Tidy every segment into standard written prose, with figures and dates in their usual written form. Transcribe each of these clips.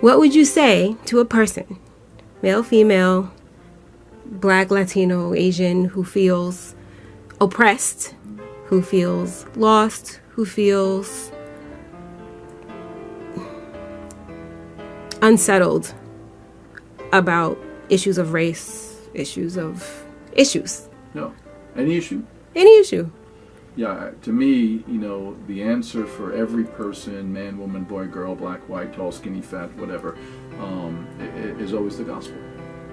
What would you say to a person, male, female, Black, Latino, Asian, who feels oppressed, who feels lost, who feels unsettled about issues of race, issues? No. Any issue? Any issue. Yeah, to me, the answer for every person, man, woman, boy, girl, black, white, tall, skinny, fat, whatever, is always the gospel,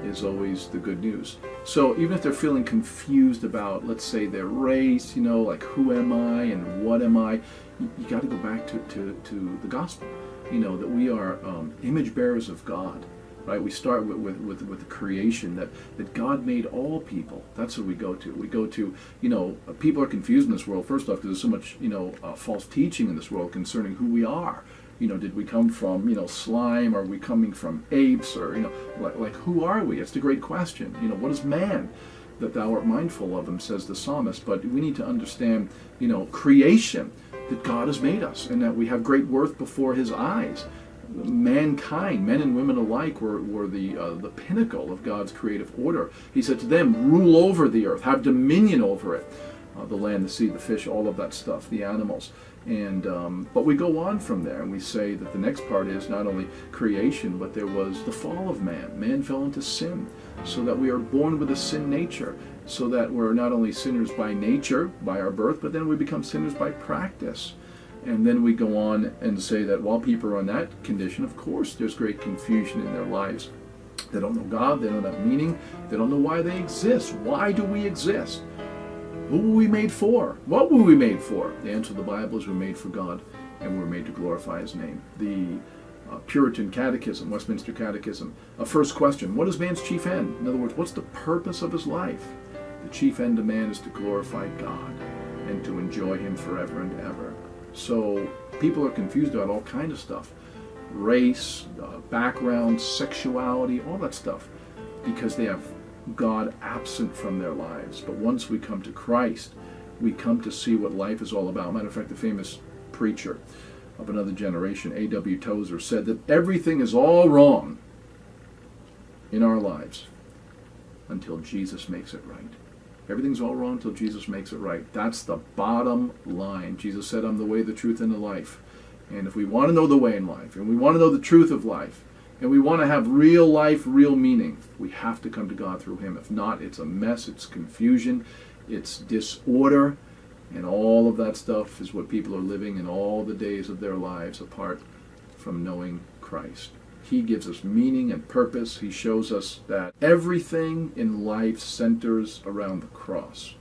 is always the good news. So even if they're feeling confused about, let's say, their race, like who am I and what am I, you got to go back to the gospel, that we are image bearers of God. Right, we start with the creation that God made all people. That's what we go to. We go to, people are confused in this world. First off, because there's so much, false teaching in this world concerning who we are. Did we come from, slime? Are we coming from apes? Or, like who are we? It's the great question. What is man that thou art mindful of him, says the psalmist. But we need to understand, creation, that God has made us and that we have great worth before his eyes. Mankind, men and women alike, were the pinnacle of God's creative order. He said to them, rule over the earth, have dominion over it, the land, the sea, the fish, all of that stuff, the animals. And but we go on from there and we say that the next part is not only creation, but there was the fall of man. Man fell into sin, so that we are born with a sin nature, so that we're not only sinners by nature, by our birth, but then we become sinners by practice. And then we go on and say that while people are in that condition, of course, there's great confusion in their lives. They don't know God, they don't have meaning, they don't know why they exist. Why do we exist? Who were we made for? What were we made for? The answer to the Bible is we're made for God, and we're made to glorify his name. The Puritan Catechism, Westminster Catechism, a first question, what is man's chief end? In other words, what's the purpose of his life? The chief end of man is to glorify God and to enjoy him forever and ever. So people are confused about all kinds of stuff. Race, background, sexuality, all that stuff. Because they have God absent from their lives. But once we come to Christ, we come to see what life is all about. Matter of fact, the famous preacher of another generation, A.W. Tozer, said that everything is all wrong in our lives until Jesus makes it right. Everything's all wrong until Jesus makes it right. That's the bottom line. Jesus said, I'm the way, the truth, and the life. And if we want to know the way in life, and we want to know the truth of life, and we want to have real life, real meaning, we have to come to God through him. If not, it's a mess, it's confusion, it's disorder, and all of that stuff is what people are living in all the days of their lives apart from knowing Christ. He gives us meaning and purpose. He shows us that everything in life centers around the cross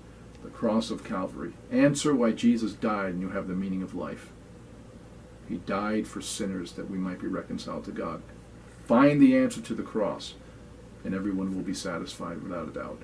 of Calvary. Answer why Jesus died and you have the meaning of life. He died for sinners that we might be reconciled to God. Find the answer to the cross and everyone will be satisfied without a doubt.